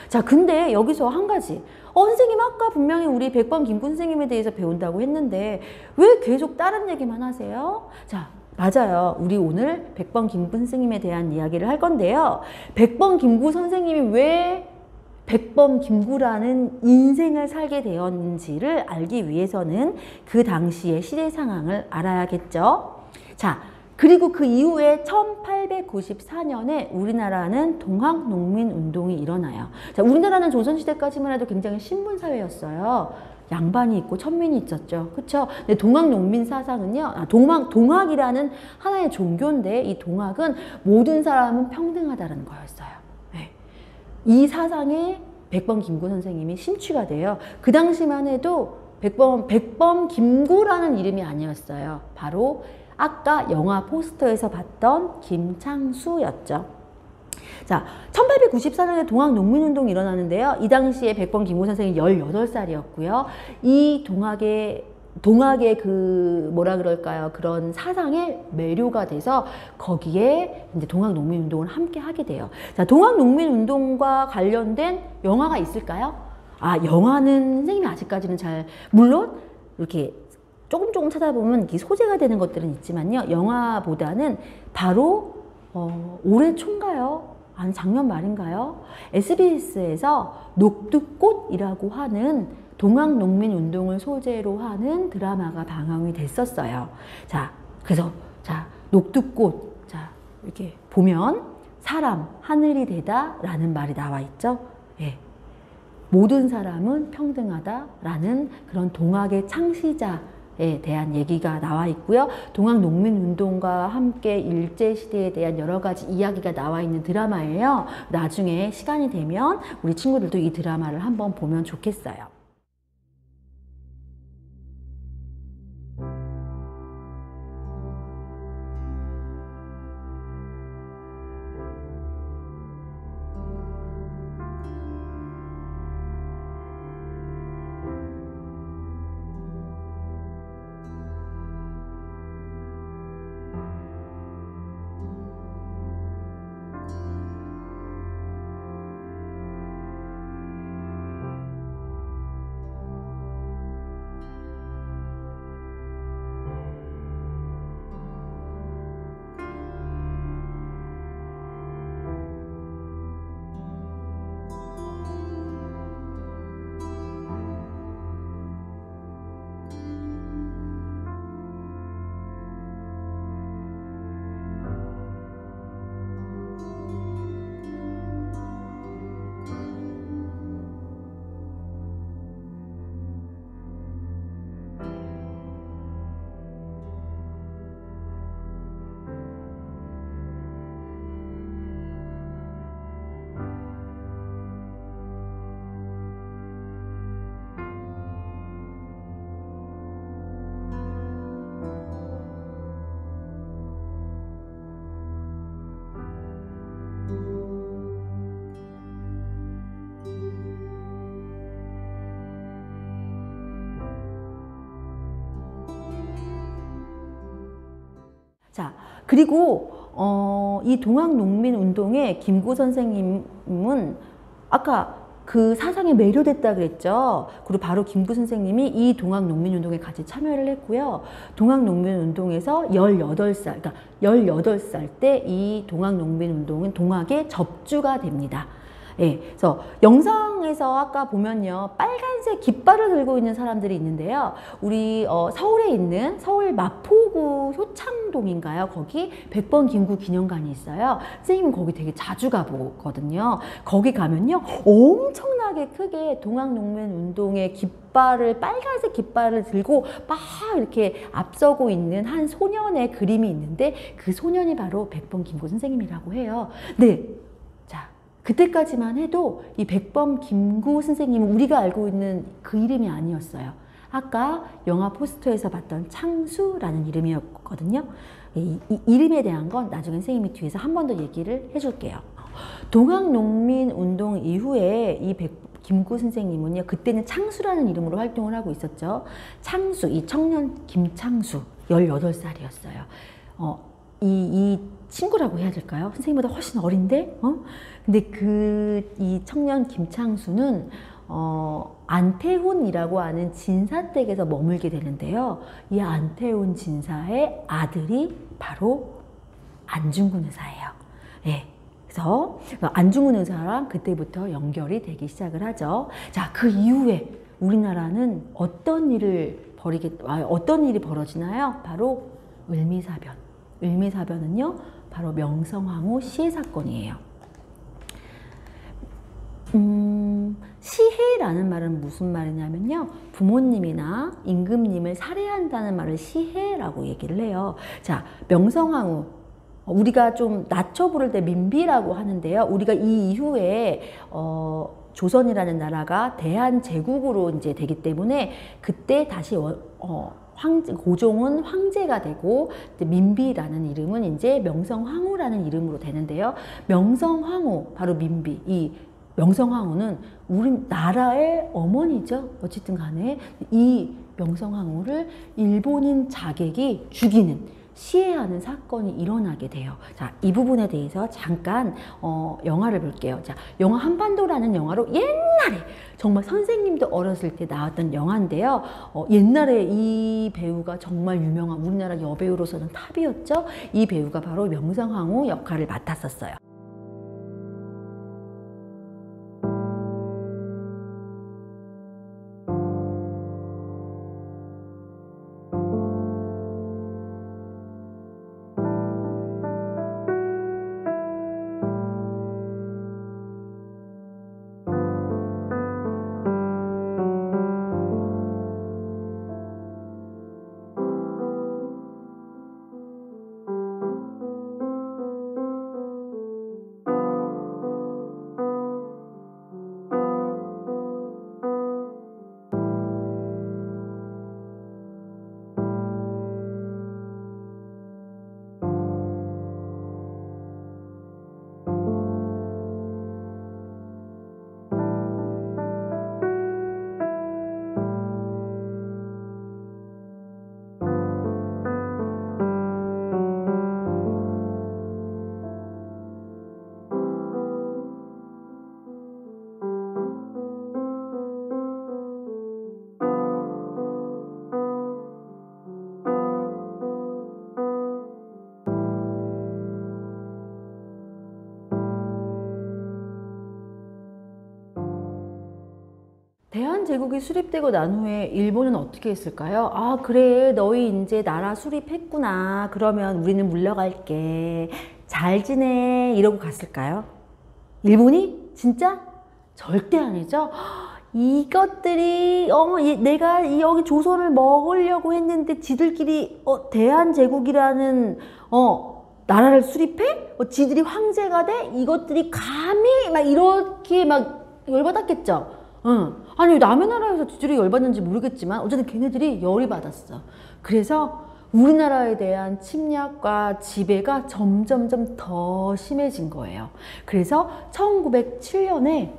자, 근데 여기서 한 가지. 선생님 아까 분명히 우리 백범 김구 선생님에 대해서 배운다고 했는데 왜 계속 다른 얘기만 하세요? 자, 맞아요. 우리 오늘 백범 김구 선생님에 대한 이야기를 할 건데요. 백범 김구 선생님이 왜 백범 김구라는 인생을 살게 되었는지를 알기 위해서는 그 당시의 시대 상황을 알아야겠죠. 자, 그리고 그 이후에 1894년에 우리나라는 동학농민운동이 일어나요. 자, 우리나라는 조선시대까지만 해도 굉장히 신분사회였어요. 양반이 있고 천민이 있었죠. 그쵸? 근데 동학농민 사상은요, 동학이라는 하나의 종교인데 이 동학은 모든 사람은 평등하다는 거였어요. 네. 이 사상에 백범 김구 선생님이 심취가 돼요. 그 당시만 해도 백범 김구라는 이름이 아니었어요. 바로 아까 영화 포스터에서 봤던 김창수였죠. 자, 1894년에 동학농민운동이 일어나는데요. 이 당시에 백범 김구 선생이 18살이었고요. 이 동학의 그 뭐라 그럴까요? 그런 사상에 매료가 돼서 거기에 이제 동학농민운동을 함께 하게 돼요. 자, 동학농민운동과 관련된 영화가 있을까요? 영화는 선생님이 아직까지는 물론 이렇게 조금 찾아보면 소재가 되는 것들은 있지만요. 영화보다는 바로 올해 초인가요? 아니 작년 말인가요? SBS에서 녹두꽃이라고 하는 동학농민운동을 소재로 하는 드라마가 방영이 됐었어요. 자, 그래서 녹두꽃, 이렇게 보면 사람 하늘이 되다라는 말이 나와 있죠. 예. 모든 사람은 평등하다라는 그런 동학의 창시자에 대한 얘기가 나와 있고요. 동학농민운동과 함께 일제시대에 대한 여러 가지 이야기가 나와 있는 드라마예요. 나중에 시간이 되면 우리 친구들도 이 드라마를 한번 보면 좋겠어요. 자, 그리고 이 동학농민운동의 김구 선생님은 아까 그 사상에 매료됐다 그랬죠. 그리고 바로 김구 선생님이 이 동학농민운동에 같이 참여를 했고요. 동학농민운동에서 18살, 그러니까 18살 때 이 동학농민운동은 동학에 접주가 됩니다. 예, 그래서 영상에서 아까 보면요, 빨간색 깃발을 들고 있는 사람들이 있는데요. 우리 서울에 있는 서울 마포구 효창동인가요? 거기 백범 김구 기념관이 있어요. 선생님은 거기 되게 자주 가보거든요. 거기 가면요, 엄청나게 크게 동학농민운동의 빨간색 깃발을 들고 막 이렇게 앞서고 있는 한 소년의 그림이 있는데 그 소년이 바로 백범 김구 선생님이라고 해요. 네. 그때까지만 해도 이 백범 김구 선생님은 우리가 알고 있는 그 이름이 아니었어요. 아까 영화 포스터에서 봤던 창수라는 이름이었거든요. 이 이름에 대한 건 나중에 선생님이 뒤에서 한 번 더 얘기를 해줄게요. 동학농민운동 이후에 이 김구 선생님은요, 그때는 창수라는 이름으로 활동을 하고 있었죠. 창수, 이 청년 김창수 18살이었어요. 이 친구라고 해야 될까요? 선생님보다 훨씬 어린데? 근데 이 청년 김창수는 안태훈이라고 하는 진사댁에서 머물게 되는데요. 이 안태훈 진사의 아들이 바로 안중근 의사예요. 예. 그래서 안중근 의사랑 그때부터 연결이 되기 시작을 하죠. 자, 그 이후에 우리나라는 어떤 일이 벌어지나요? 바로 을미사변. 을미사변은요, 바로 명성황후 시해 사건이에요. 시해라는 말은 무슨 말이냐면요, 부모님이나 임금님을 살해한다는 말을 시해라고 얘기를 해요. 자, 명성황후, 우리가 좀 낮춰 부를 때 민비라고 하는데요. 우리가 이 이후에 조선이라는 나라가 대한제국으로 이제 되기 때문에 그때 다시 고종은 황제가 되고 민비라는 이름은 이제 명성황후라는 이름으로 되는데요. 명성황후, 바로 민비, 이 명성황후는 우리나라의 어머니죠. 어쨌든 간에 이 명성황후를 일본인 자객이 죽이는, 시해하는 사건이 일어나게 돼요. 자, 이 부분에 대해서 잠깐 영화를 볼게요. 자, 영화 한반도라는 영화로 옛날에 정말 선생님도 어렸을 때 나왔던 영화인데요. 옛날에 이 배우가 정말 유명한 우리나라 여배우로서는 탑이었죠. 이 배우가 바로 명성황후 역할을 맡았었어요. 대한제국이 수립되고 난 후에 일본은 어떻게 했을까요? 아, 그래, 너희 이제 나라 수립했구나. 그러면 우리는 물러갈게. 잘 지내. 이러고 갔을까요? 일본이? 진짜? 절대 아니죠. 이것들이 내가 여기 조선을 먹으려고 했는데 지들끼리 대한제국이라는 나라를 수립해? 지들이 황제가 돼? 이것들이 감히 막 이렇게 막 열받았겠죠. 아니, 남의 나라에서 지들이 열받는지 모르겠지만 어쨌든 걔네들이 열이 받았어. 그래서 우리나라에 대한 침략과 지배가 점점점 더 심해진 거예요. 그래서 1907년에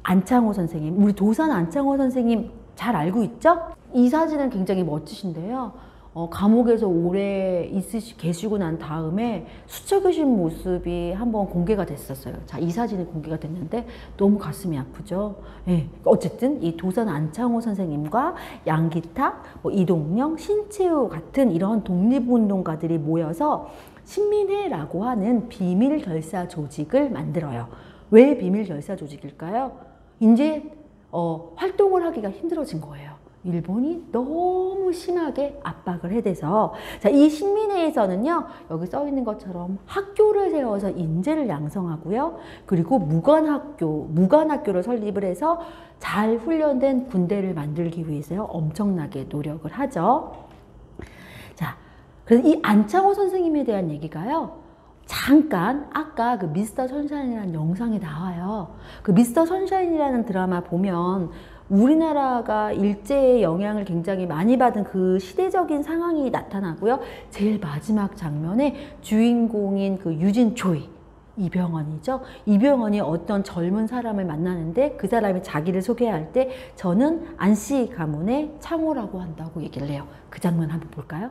안창호 선생님, 우리 도산 안창호 선생님 잘 알고 있죠? 이 사진은 굉장히 멋지신데요. 감옥에서 오래 계시고 난 다음에 수척이신 모습이 한번 공개가 됐었어요. 자, 이 사진이 공개가 됐는데 너무 가슴이 아프죠. 예. 어쨌든 이 도산 안창호 선생님과 양기탁, 이동영, 신채호 같은 이런 독립운동가들이 모여서 신민회라고 하는 비밀결사 조직을 만들어요. 왜 비밀결사 조직일까요? 이제 활동을 하기가 힘들어진 거예요. 일본이 너무 심하게 압박을 해대서. 자, 이 신민회에서는요, 여기 써 있는 것처럼 학교를 세워서 인재를 양성하고요, 그리고 무관학교를 설립을 해서 잘 훈련된 군대를 만들기 위해서 엄청나게 노력을 하죠. 자, 그래서 이 안창호 선생님에 대한 얘기가요, 잠깐 아까 그 미스터 선샤인이라는 영상이 나와요. 그 미스터 선샤인이라는 드라마 보면 우리나라가 일제의 영향을 굉장히 많이 받은 그 시대적인 상황이 나타나고요. 제일 마지막 장면에 주인공인 그 유진 초이, 이병헌이죠. 이병헌이 어떤 젊은 사람을 만나는데 그 사람이 자기를 소개할 때 저는 안씨 가문의 창호라고 한다고 얘기를 해요. 그 장면 한번 볼까요?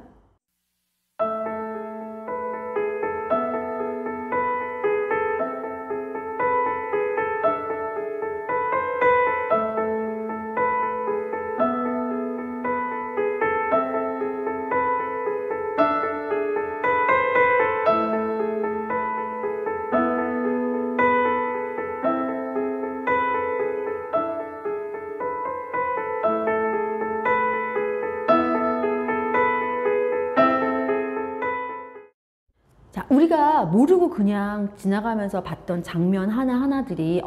우리가 모르고 그냥 지나가면서 봤던 장면 하나하나들이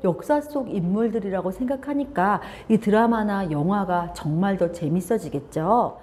역사 속 인물들이라고 생각하니까 이 드라마나 영화가 정말 더 재밌어지겠죠.